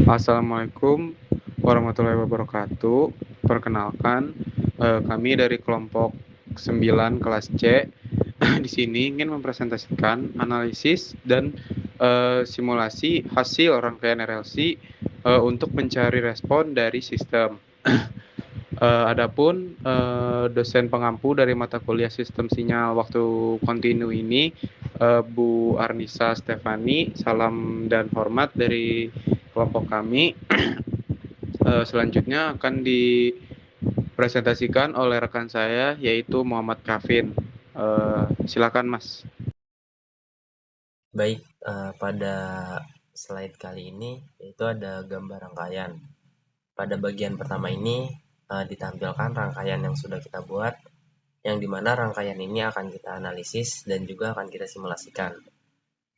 Assalamualaikum warahmatullahi wabarakatuh. Perkenalkan, kami dari kelompok 9 kelas C di sini ingin mempresentasikan analisis dan simulasi hasil rangkaian RLC untuk mencari respon dari sistem. Adapun dosen pengampu dari mata kuliah sistem sinyal waktu kontinu ini, Bu Arnisa Stefani, salam dan hormat dari kelompok kami. Selanjutnya akan dipresentasikan oleh rekan saya yaitu Muhammad Kafin. Silakan Mas. Baik, pada slide kali ini itu ada gambar rangkaian. Pada bagian pertama ini ditampilkan rangkaian yang sudah kita buat, yang dimana rangkaian ini akan kita analisis dan juga akan kita simulasikan.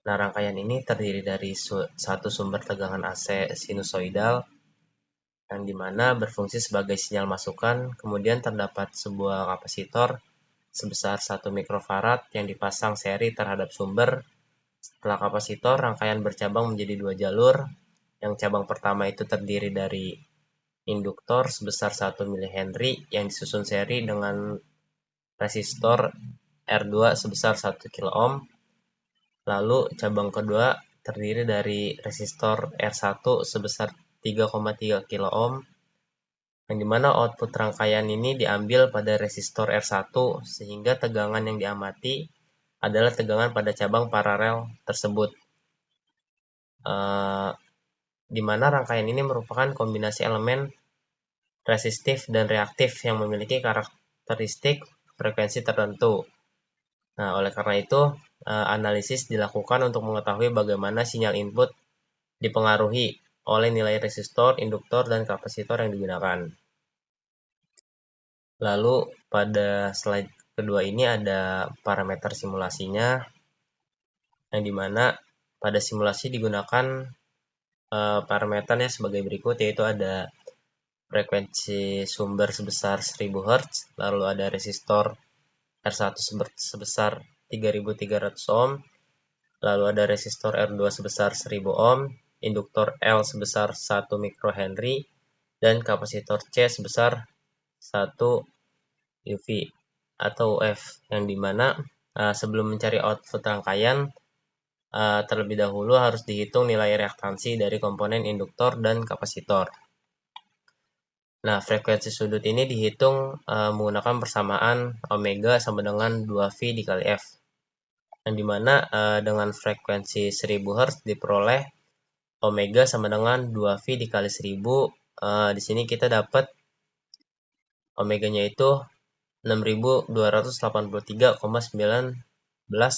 Nah, rangkaian ini terdiri dari satu sumber tegangan AC sinusoidal, yang dimana berfungsi sebagai sinyal masukan, kemudian terdapat sebuah kapasitor sebesar 1 mikrofarad yang dipasang seri terhadap sumber. Setelah kapasitor, rangkaian bercabang menjadi 2 jalur. Yang cabang pertama itu terdiri dari induktor sebesar 1 mH yang disusun seri dengan resistor R2 sebesar 1 kΩ. Lalu cabang kedua terdiri dari resistor R1 sebesar 3,3 kΩ, yang dimana output rangkaian ini diambil pada resistor R1 sehingga tegangan yang diamati adalah tegangan pada cabang paralel tersebut. Di mana rangkaian ini merupakan kombinasi elemen resistif dan reaktif yang memiliki karakteristik frekuensi tertentu. Nah, oleh karena itu, analisis dilakukan untuk mengetahui bagaimana sinyal input dipengaruhi oleh nilai resistor, induktor, dan kapasitor yang digunakan. Lalu, pada slide kedua ini ada parameter simulasinya, yang dimana pada simulasi digunakan parameternya sebagai berikut, yaitu ada frekuensi sumber sebesar 1000 Hz, lalu ada resistor R1 sebesar 3300 ohm, lalu ada resistor R2 sebesar 1000 ohm, induktor L sebesar 1 mikrohenry, dan kapasitor C sebesar 1 UV atau UF, yang dimana sebelum mencari output rangkaian, terlebih dahulu harus dihitung nilai reaktansi dari komponen induktor dan kapasitor. Nah, frekuensi sudut ini dihitung menggunakan persamaan omega sama dengan 2V dikali F. Yang dimana dengan frekuensi 1000 Hz diperoleh omega sama dengan 2V dikali 1000. Di sini kita dapat omeganya itu 6283,19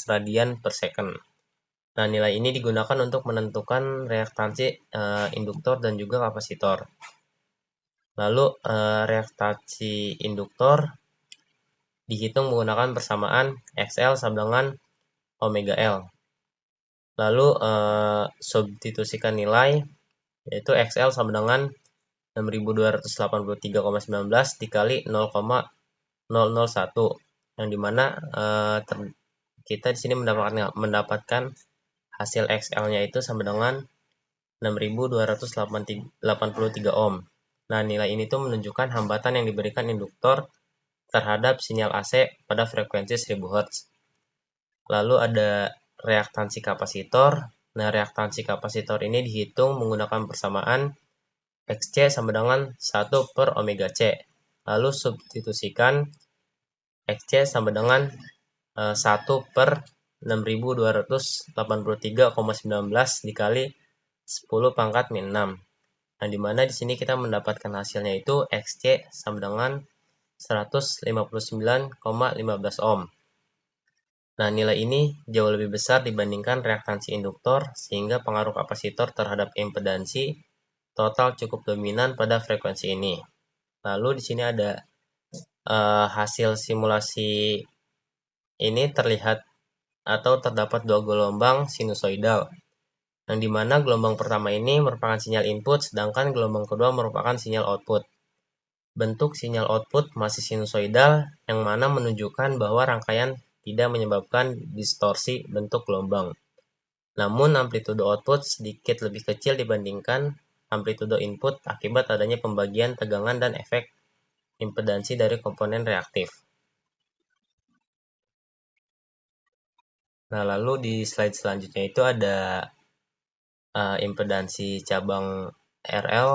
radian per second. Nah, nilai ini digunakan untuk menentukan reaktansi induktor dan juga kapasitor. Lalu reaktansi induktor dihitung menggunakan persamaan XL sama dengan omega L. Lalu substitusikan nilai, yaitu XL sama dengan 6283,19 dikali 0,001, yang dimana kita di sini mendapatkan hasil XL-nya itu sama dengan 6283 ohm. Nah, nilai ini tuh menunjukkan hambatan yang diberikan induktor terhadap sinyal AC pada frekuensi 1000 Hz. Lalu ada reaktansi kapasitor. Nah, reaktansi kapasitor ini dihitung menggunakan persamaan XC sama dengan 1 per omega C. Lalu substitusikan XC sama dengan 1 per 6283,19 dikali 10 pangkat min 6. Nah, dimana di sini kita mendapatkan hasilnya itu XC sama dengan 159,15 ohm. Nah, nilai ini jauh lebih besar dibandingkan reaktansi induktor, sehingga pengaruh kapasitor terhadap impedansi total cukup dominan pada frekuensi ini. Lalu di sini ada hasil simulasi ini terlihat atau terdapat dua gelombang sinusoidal, yang dimana gelombang pertama ini merupakan sinyal input, sedangkan gelombang kedua merupakan sinyal output. Bentuk sinyal output masih sinusoidal, yang mana menunjukkan bahwa rangkaian tidak menyebabkan distorsi bentuk gelombang. Namun amplitude output sedikit lebih kecil dibandingkan amplitudo input akibat adanya pembagian tegangan dan efek impedansi dari komponen reaktif. Nah, lalu di slide selanjutnya itu ada impedansi cabang RL,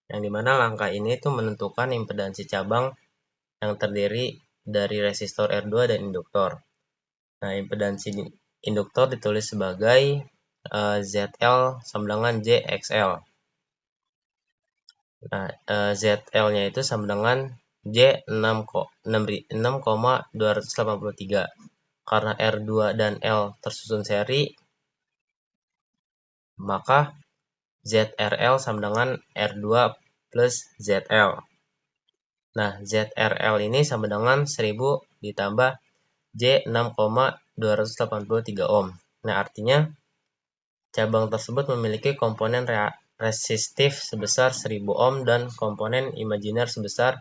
yang dimana langkah ini itu menentukan impedansi cabang yang terdiri dari resistor R2 dan induktor. Nah, impedansi induktor ditulis sebagai ZL sama dengan JXL. Nah, ZL-nya itu sama dengan J6,283. Karena R2 dan L tersusun seri, maka ZRL sama dengan R2 plus ZL. Nah, ZRL ini sama dengan 1000 ditambah J6,283 ohm. Nah, artinya cabang tersebut memiliki komponen resistif sebesar 1000 ohm dan komponen imajiner sebesar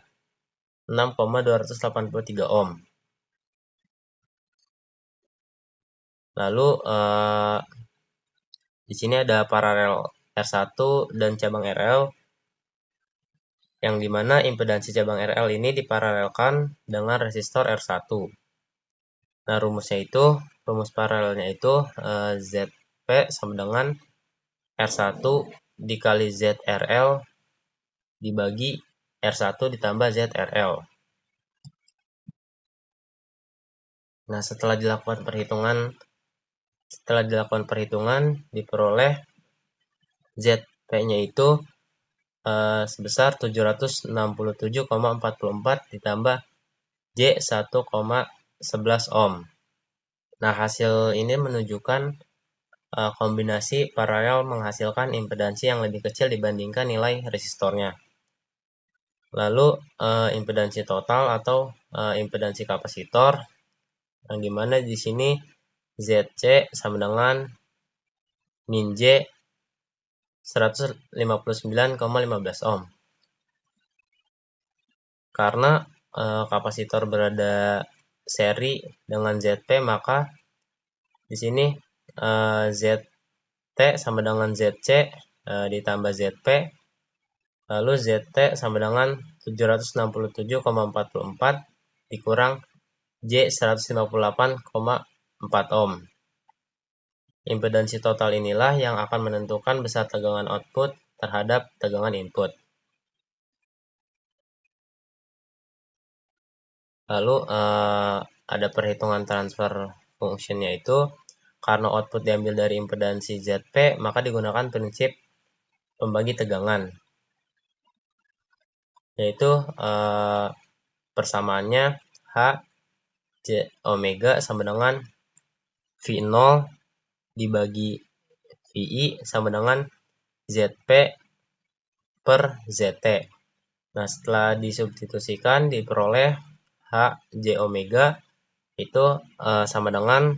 6,283 ohm. Lalu di sini ada paralel R1 dan cabang RL, yang dimana impedansi cabang RL ini diparalelkan dengan resistor R1. Nah, rumus paralelnya itu ZP sama dengan R1 dikali ZRL dibagi R1 ditambah ZRL. Nah, setelah dilakukan perhitungan diperoleh ZP-nya itu sebesar 767,44 ditambah J 1,11 ohm. Nah, hasil ini menunjukkan kombinasi paralel menghasilkan impedansi yang lebih kecil dibandingkan nilai resistornya. Lalu impedansi total atau impedansi kapasitor, yang dimana di sini ZC sama dengan min J 159,15 ohm. Karena kapasitor berada seri dengan ZP, maka di sini ZT sama dengan ZC ditambah ZP, lalu ZT sama dengan 767,44 dikurang J 158,4 ohm. Impedansi total inilah yang akan menentukan besar tegangan output terhadap tegangan input. Lalu ada perhitungan transfer function-nya itu, karena output diambil dari impedansi ZP, maka digunakan prinsip pembagi tegangan, yaitu persamaannya H J omega sama dengan V0 dibagi VI sama dengan ZP per ZT. Nah, setelah disubstitusikan diperoleh H J omega itu sama dengan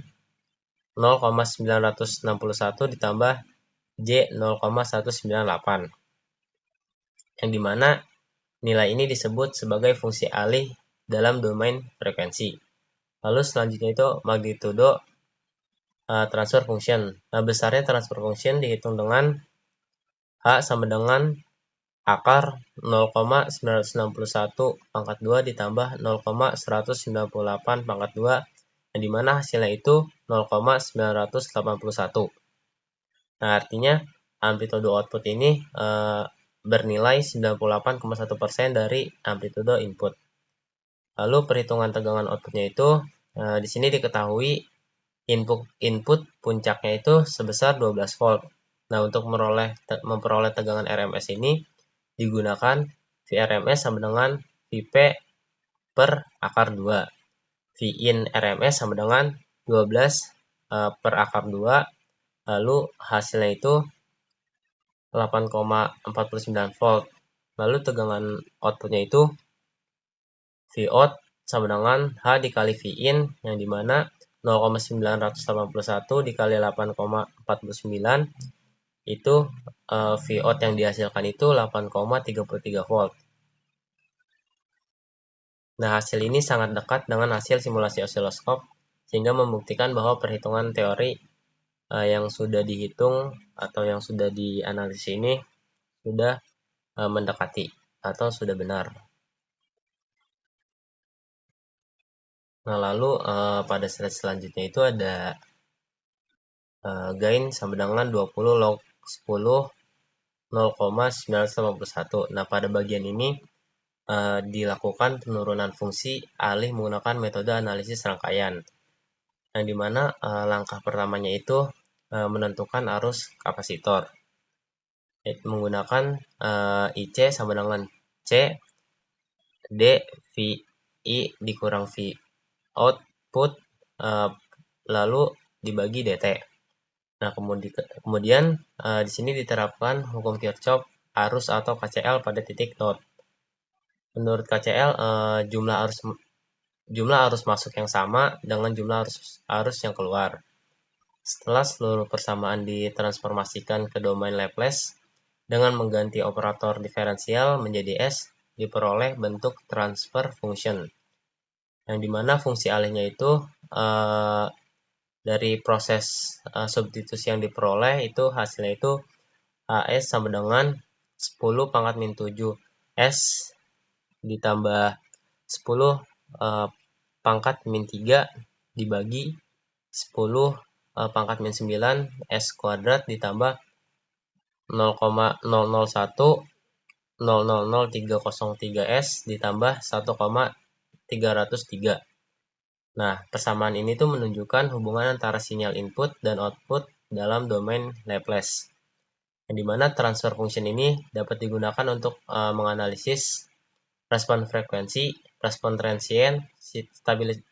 0,961 ditambah J 0,198, yang dimana nilai ini disebut sebagai fungsi alih dalam domain frekuensi. Lalu selanjutnya itu magnitudo transfer function. Nah, besarnya transfer function dihitung dengan H sama dengan akar 0,961 pangkat 2 ditambah 0,198 pangkat 2, yang dimana hasilnya itu 0,981. Nah, artinya amplitudo output ini bernilai 98,1% dari amplitudo input. Lalu perhitungan tegangan outputnya itu di sini diketahui input puncaknya itu sebesar 12 volt. Nah, untuk memperoleh tegangan RMS ini digunakan Vrms sama dengan Vp per akar 2. Vin RMS sama dengan 12 per akar 2. Lalu hasilnya itu 8,49 volt. Lalu tegangan outputnya itu Vout sama dengan H dikali Vin, yang dimana 0,981 dikali 8,49 itu Vout yang dihasilkan itu 8,33 volt. Nah, hasil ini sangat dekat dengan hasil simulasi osiloskop, sehingga membuktikan bahwa perhitungan teori yang sudah dihitung atau yang sudah dianalisis ini sudah mendekati atau sudah benar. Nah, lalu pada slide selanjutnya itu ada gain sama dengan 20 log 10 0,981. Nah, pada bagian ini dilakukan penurunan fungsi alih menggunakan metode analisis rangkaian, yang dimana langkah pertamanya itu menentukan arus kapasitor, menggunakan IC sama dengan C D V I dikurang V output, lalu dibagi DT. Nah, kemudian di sini diterapkan hukum Kirchhoff arus atau KCL pada titik node. Menurut KCL, jumlah arus masuk yang sama dengan jumlah arus yang keluar. Setelah seluruh persamaan ditransformasikan ke domain Laplace dengan mengganti operator diferensial menjadi S, diperoleh bentuk transfer function, yang dimana fungsi alihnya itu dari proses substitusi yang diperoleh itu hasilnya itu AS sama dengan 10 pangkat min 7 S ditambah 10 pangkat min 3 dibagi 10 pangkat min 9 S kuadrat ditambah 0,001 S ditambah 1,303. Nah, persamaan ini tuh menunjukkan hubungan antara sinyal input dan output dalam domain Laplace, yang dimana transfer function ini dapat digunakan untuk menganalisis respon frekuensi, respon transient,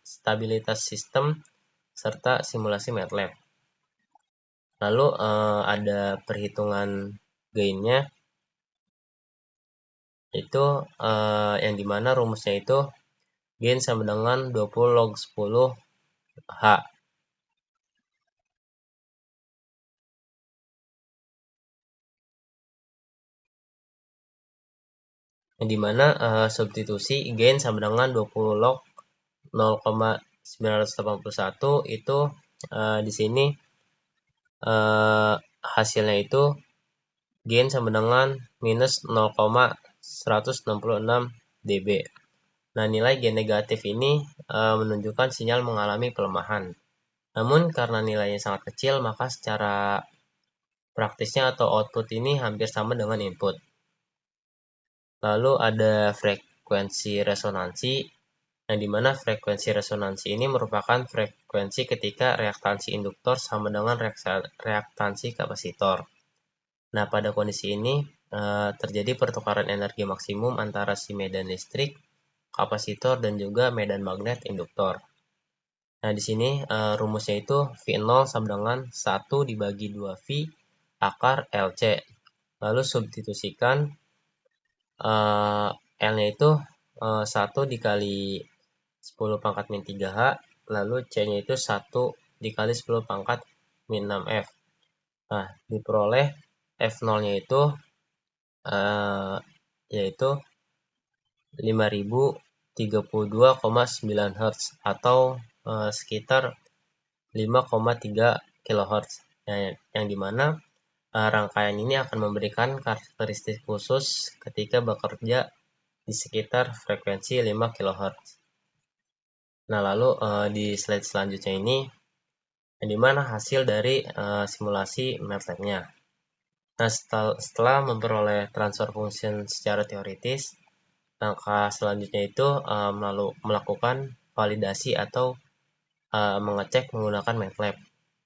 stabilitas sistem, serta simulasi MATLAB. Lalu ada perhitungan gainnya, itu yang dimana rumusnya itu gain sama dengan 20 log 10 H. Yang dimana substitusi gain sama dengan 20 log 0,981 itu di sini hasilnya itu gain sama dengan minus 0,166 dB. Nah, nilai gain negatif ini menunjukkan sinyal mengalami pelemahan. Namun karena nilainya sangat kecil, maka secara praktisnya atau output ini hampir sama dengan input. Lalu ada frekuensi resonansi, yang dimana frekuensi resonansi ini merupakan frekuensi ketika reaktansi induktor sama dengan reaktansi kapasitor. Nah, pada kondisi ini terjadi pertukaran energi maksimum antara si medan listrik, kapasitor, dan juga medan magnet induktor. Nah, di sini rumusnya itu V0 sama dengan 1 dibagi 2V akar LC. Lalu substitusikan L-nya itu 1 dikali 10 pangkat min 3H, lalu C-nya itu 1 dikali 10 pangkat min 6F. Nah, diperoleh F0-nya itu yaitu 5032,9 Hz atau sekitar 5,3 kHz. Yang dimana rangkaian ini akan memberikan karakteristik khusus ketika bekerja di sekitar frekuensi 5 kHz. Nah, lalu di slide selanjutnya ini, yang dimana hasil dari simulasi MATLAB-nya. Nah, setelah memperoleh transfer function secara teoritis, langkah selanjutnya itu melakukan validasi atau mengecek menggunakan MATLAB.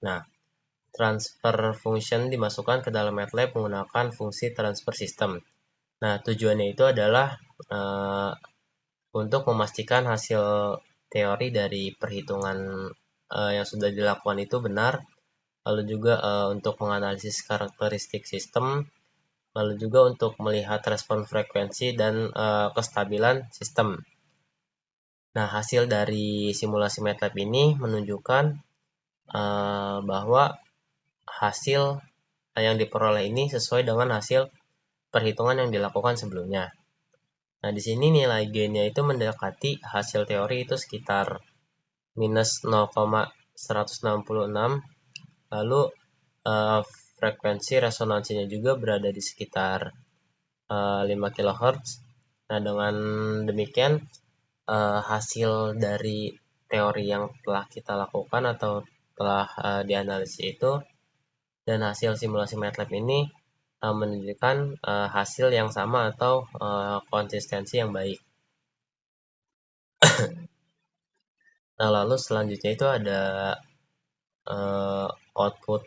Nah, transfer function dimasukkan ke dalam MATLAB menggunakan fungsi transfer system. Nah, tujuannya itu adalah untuk memastikan hasil teori dari perhitungan yang sudah dilakukan itu benar, lalu juga untuk menganalisis karakteristik sistem, lalu juga untuk melihat respon frekuensi dan kestabilan sistem. Nah, hasil dari simulasi MATLAB ini menunjukkan bahwa hasil yang diperoleh ini sesuai dengan hasil perhitungan yang dilakukan sebelumnya. Nah, di sini nilai gainnya itu mendekati hasil teori itu sekitar minus 0,166, lalu frekuensi resonansinya juga berada di sekitar 5 kHz. Nah, dengan demikian hasil dari teori yang telah kita lakukan atau telah dianalisis itu dan hasil simulasi MATLAB ini menunjukkan hasil yang sama atau konsistensi yang baik. Nah, lalu selanjutnya itu ada output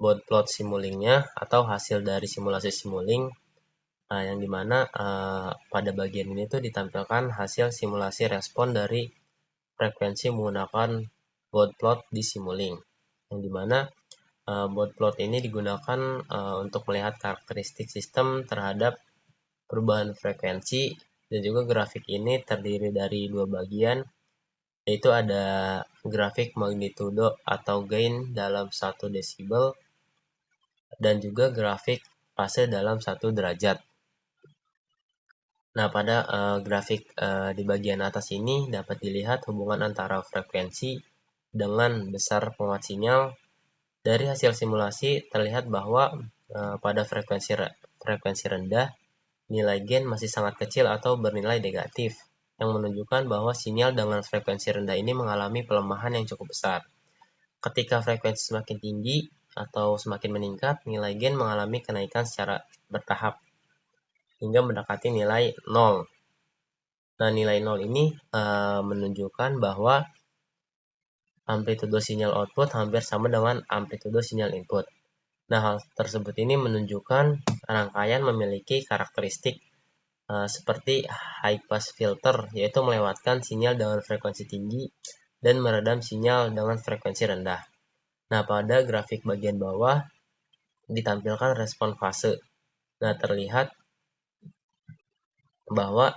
bootplot simulingnya atau hasil dari simulasi simuling, yang dimana pada bagian ini tuh ditampilkan hasil simulasi respon dari frekuensi menggunakan bootplot di simuling, yang dimana bootplot ini digunakan untuk melihat karakteristik sistem terhadap perubahan frekuensi, dan juga grafik ini terdiri dari dua bagian, yaitu ada grafik magnitudo atau gain dalam 1 desibel dan juga grafik fase dalam 1 derajat. Nah, pada grafik di bagian atas ini dapat dilihat hubungan antara frekuensi dengan besar penguat sinyal. Dari hasil simulasi terlihat bahwa pada frekuensi rendah, nilai gain masih sangat kecil atau bernilai negatif, yang menunjukkan bahwa sinyal dengan frekuensi rendah ini mengalami pelemahan yang cukup besar. Ketika frekuensi semakin tinggi atau semakin meningkat, nilai gain mengalami kenaikan secara bertahap hingga mendekati nilai 0. Nah, nilai 0 ini menunjukkan bahwa amplitudo sinyal output hampir sama dengan amplitudo sinyal input. Nah, hal tersebut ini menunjukkan rangkaian memiliki karakteristik seperti high pass filter, yaitu melewatkan sinyal dengan frekuensi tinggi dan meredam sinyal dengan frekuensi rendah. Nah, pada grafik bagian bawah ditampilkan respon fase. Nah, terlihat bahwa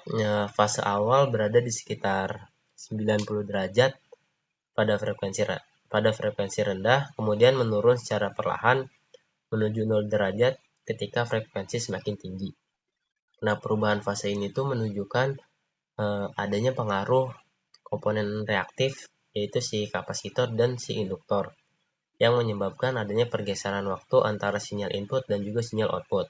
fase awal berada di sekitar 90 derajat pada frekuensi rendah, kemudian menurun secara perlahan menuju 0 derajat ketika frekuensi semakin tinggi. Nah, perubahan fase ini tuh menunjukkan adanya pengaruh komponen reaktif, yaitu si kapasitor dan si induktor, yang menyebabkan adanya pergeseran waktu antara sinyal input dan juga sinyal output.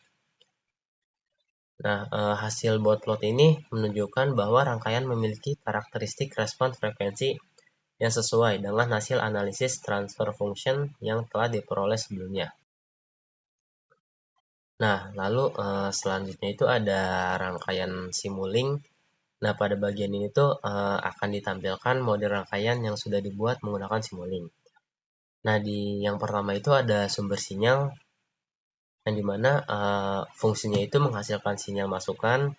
Nah, hasil bootplot ini menunjukkan bahwa rangkaian memiliki karakteristik respon frekuensi yang sesuai dengan hasil analisis transfer function yang telah diperoleh sebelumnya. Nah, lalu selanjutnya itu ada rangkaian simuling. Nah, pada bagian ini tuh akan ditampilkan model rangkaian yang sudah dibuat menggunakan simuling. Nah, di yang pertama itu ada sumber sinyal, yang dimana fungsinya itu menghasilkan sinyal masukan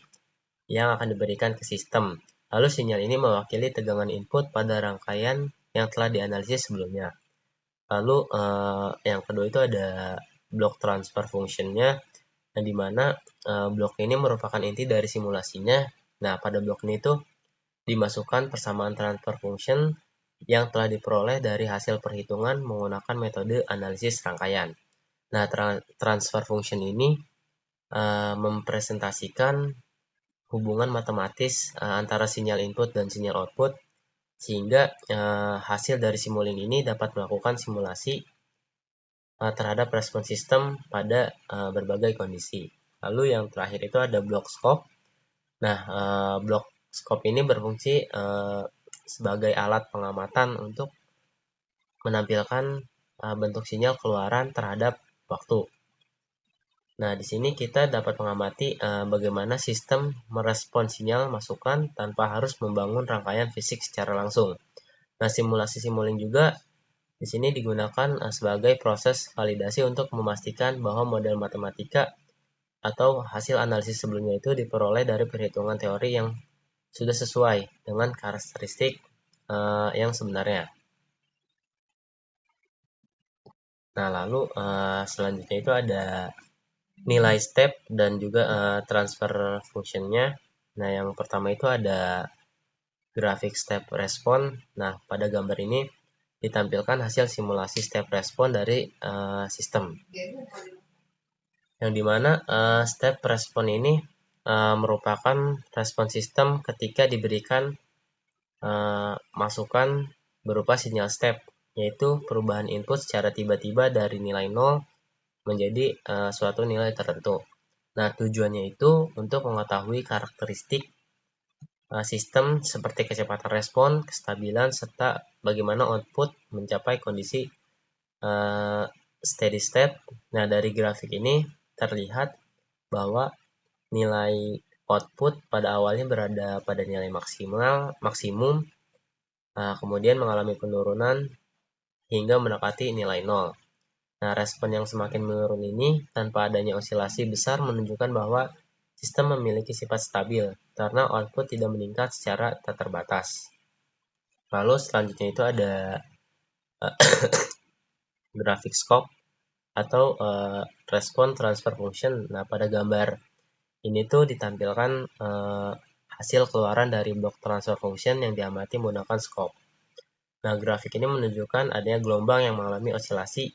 yang akan diberikan ke sistem. Lalu sinyal ini mewakili tegangan input pada rangkaian yang telah dianalisis sebelumnya. Lalu yang kedua itu ada blok transfer function-nya, yang dimana blok ini merupakan inti dari simulasinya. Nah, pada blok ini tuh dimasukkan persamaan transfer function yang telah diperoleh dari hasil perhitungan menggunakan metode analisis rangkaian. Nah, transfer function ini mempresentasikan hubungan matematis antara sinyal input dan sinyal output, sehingga hasil dari simuling ini dapat melakukan simulasi terhadap respon sistem pada berbagai kondisi. Lalu yang terakhir itu ada blok scope. Nah, blok scope ini berfungsi sebagai alat pengamatan untuk menampilkan bentuk sinyal keluaran terhadap waktu. Nah, di sini kita dapat mengamati bagaimana sistem merespon sinyal masukan tanpa harus membangun rangkaian fisik secara langsung. Nah, simulasi simuling juga di sini digunakan sebagai proses validasi untuk memastikan bahwa model matematika atau hasil analisis sebelumnya itu diperoleh dari perhitungan teori yang sudah sesuai dengan karakteristik yang sebenarnya. Nah, lalu selanjutnya itu ada nilai step dan juga transfer function-nya. Nah, yang pertama itu ada grafik step respon. Nah, pada gambar ini ditampilkan hasil simulasi step respon dari sistem. Yang dimana step respon ini merupakan respon sistem ketika diberikan masukan berupa sinyal step, yaitu perubahan input secara tiba-tiba dari nilai 0 menjadi suatu nilai tertentu. Nah, tujuannya itu untuk mengetahui karakteristik sistem seperti kecepatan respon, kestabilan, serta bagaimana output mencapai kondisi steady state. Nah, dari grafik ini terlihat bahwa nilai output pada awalnya berada pada nilai maksimum, kemudian mengalami penurunan hingga mendekati nilai nol. Nah, respon yang semakin menurun ini tanpa adanya osilasi besar menunjukkan bahwa sistem memiliki sifat stabil karena output tidak meningkat secara tak terbatas. Lalu selanjutnya itu ada grafik scope atau respon transfer function. Nah, pada gambar ini tuh ditampilkan hasil keluaran dari blok transfer function yang diamati menggunakan scope. Nah, grafik ini menunjukkan adanya gelombang yang mengalami osilasi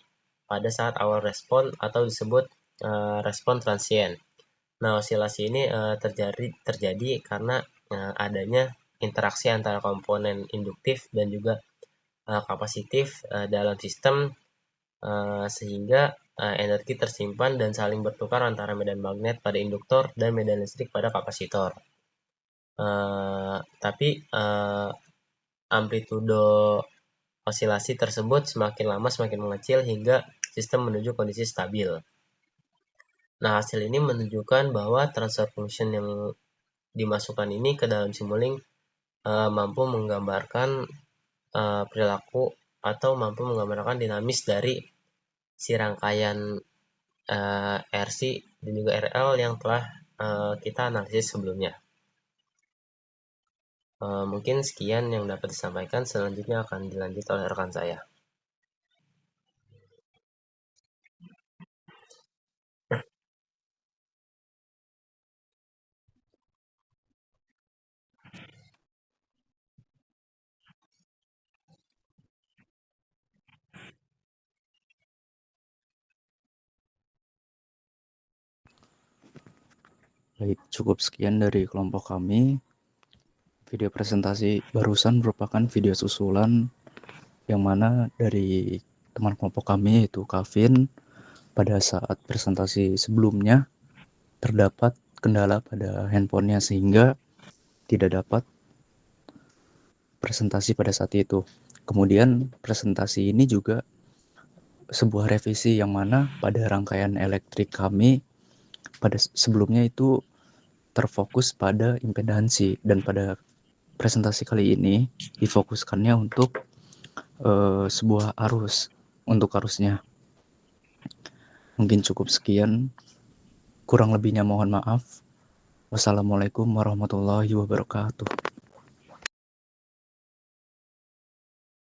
pada saat awal respon atau disebut respon transient. Nah, osilasi ini terjadi karena adanya interaksi antara komponen induktif dan juga kapasitif dalam sistem sehingga energi tersimpan dan saling bertukar antara medan magnet pada induktor dan medan listrik pada kapasitor. Tapi amplitudo osilasi tersebut semakin lama semakin mengecil hingga sistem menuju kondisi stabil. Nah, hasil ini menunjukkan bahwa transfer function yang dimasukkan ini ke dalam Simulink mampu menggambarkan perilaku atau mampu menggambarkan dinamis dari si rangkaian RC dan juga RL yang telah kita analisis sebelumnya. Mungkin sekian yang dapat disampaikan, selanjutnya akan dilanjut oleh rekan saya. Baik, cukup sekian dari kelompok kami. Video presentasi barusan merupakan video susulan yang mana dari teman kelompok kami yaitu Kavin. Pada saat presentasi sebelumnya terdapat kendala pada handphonenya sehingga tidak dapat presentasi pada saat itu. Kemudian presentasi ini juga sebuah revisi yang mana pada rangkaian elektrik kami pada sebelumnya itu terfokus pada impedansi, dan pada presentasi kali ini difokuskannya untuk sebuah arus, untuk arusnya. Mungkin cukup sekian, kurang lebihnya mohon maaf. Wassalamualaikum warahmatullahi wabarakatuh.